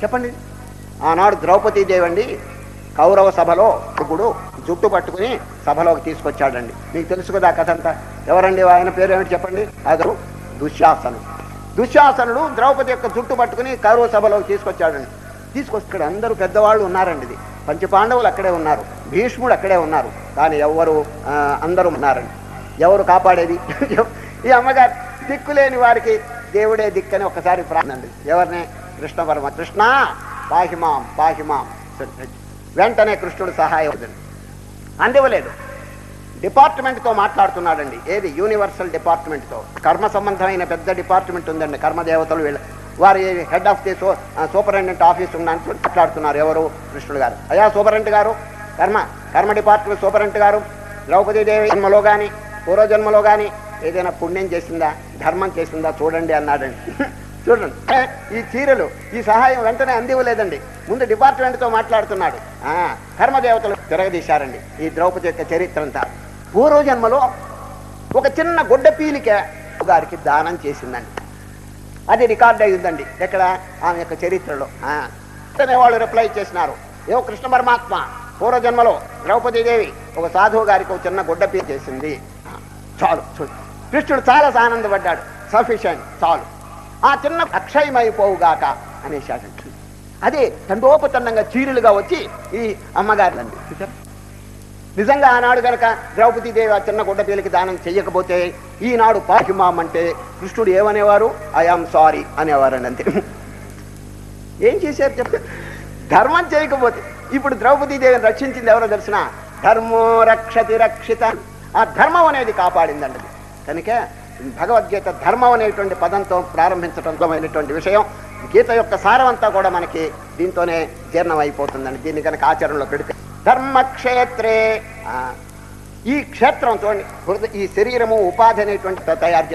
చెప్పండి. ఆనాడు ద్రౌపదీదేవి అండి కౌరవ సభలో ఇప్పుడు జుట్టు పట్టుకుని సభలోకి తీసుకొచ్చాడండి. మీకు తెలుసు కదా కథ అంతా. ఎవరండి ఆయన పేరు ఏమిటి చెప్పండి? అతను దుశ్శాసనుడు. దుశ్శాసనుడు ద్రౌపది యొక్క జుట్టు పట్టుకుని కౌరవ సభలోకి తీసుకొచ్చాడండి. తీసుకొచ్చాడు. అందరూ పెద్దవాళ్ళు ఉన్నారండి. ఇది పంచపాండవులు అక్కడే ఉన్నారు, భీష్ముడు అక్కడే ఉన్నారు. కానీ ఎవరు అందరూ ఉన్నారండి. ఎవరు కాపాడేది? ఈ అమ్మగారు దిక్కులేని వారికి దేవుడే దిక్కని ఒక్కసారి ప్రార్థనండి. ఎవరిని? కృష్ణ పరమ. కృష్ణ పాహిమాం పాహిమాం. వెంటనే కృష్ణుడు సహాయం అందివ్వలేదు. డిపార్ట్మెంట్తో మాట్లాడుతున్నాడండి. ఏది? యూనివర్సల్ డిపార్ట్మెంట్తో. కర్మ సంబంధమైన పెద్ద డిపార్ట్మెంట్ ఉందండి. కర్మదేవతలు వీళ్ళ వారి head of the superintendent office ఉన్నాను మాట్లాడుతున్నారు. ఎవరు? కృష్ణుడు గారు. అయ్యా సూపరింటెండెంట్ గారు, కర్మ డిపార్ట్మెంట్ సూపరింటెండెంట్ గారు, ద్రౌపదీదేవి జన్మలో కానీ పూర్వజన్మలో కానీ ఏదైనా పుణ్యం చేసిందా, ధర్మం చేసిందా చూడండి అన్నాడండి. చూడండి, ఈ చీరలు ఈ సహాయం వెంటనే అందివ్వలేదండి. ముందు డిపార్ట్మెంట్తో మాట్లాడుతున్నాడు. కర్మదేవతలు తిరగదీశారండి ఈ ద్రౌపది యొక్క చరిత్ర అంతా. పూర్వజన్మలో ఒక చిన్న గుడ్డ పీలిక గారికి దానం చేసిందండి. అది రికార్డ్ అయ్యిందండి. ఎక్కడ? ఆమె యొక్క చరిత్రలో. వాళ్ళు రిప్లై చేసినారు, ఏవో కృష్ణ పరమాత్మ పూర్వజన్మలో ద్రౌపదీదేవి ఒక సాధువు గారికి ఒక చిన్న గుడ్డ పీలి చేసింది. చాలు. కృష్ణుడు చాలా ఆనందపడ్డాడు. సఫిషియెంట్, చాలు. ఆ చిన్న అక్షయమైపోవుగాక అనేశాడు. అదే తండోపతండంగా చీరులుగా వచ్చి ఈ అమ్మగారులండి. నిజంగా ఆనాడు కనుక ద్రౌపదీదేవి ఆ చిన్న గుడ్డ పీలికి దానం చెయ్యకపోతే ఈనాడు పాహిమాం అంటే కృష్ణుడు ఏమనేవారు? I am sorry అనేవారండి. అంతే. ఏం చేశారు చెప్ప? ధర్మం చేయకపోతే. ఇప్పుడు ద్రౌపదీదేవిని రక్షించింది ఎవరో తెలిసిన? ధర్మో రక్షతి రక్షిత. ఆ ధర్మం అనేది కాపాడిందండి. కనుక భగవద్గీత ధర్మం అనేటువంటి పదంతో ప్రారంభించడంతో విషయం. గీత యొక్క సారం అంతా కూడా మనకి దీంతోనే జీర్ణం అయిపోతుందండి. దీన్ని కనుక ఆచరణలో పెడితే. ధర్మక్షేత్రే, ఈ క్షేత్రం చూడండి, ఈ శరీరము ఉపాధి అనేటువంటి తయారు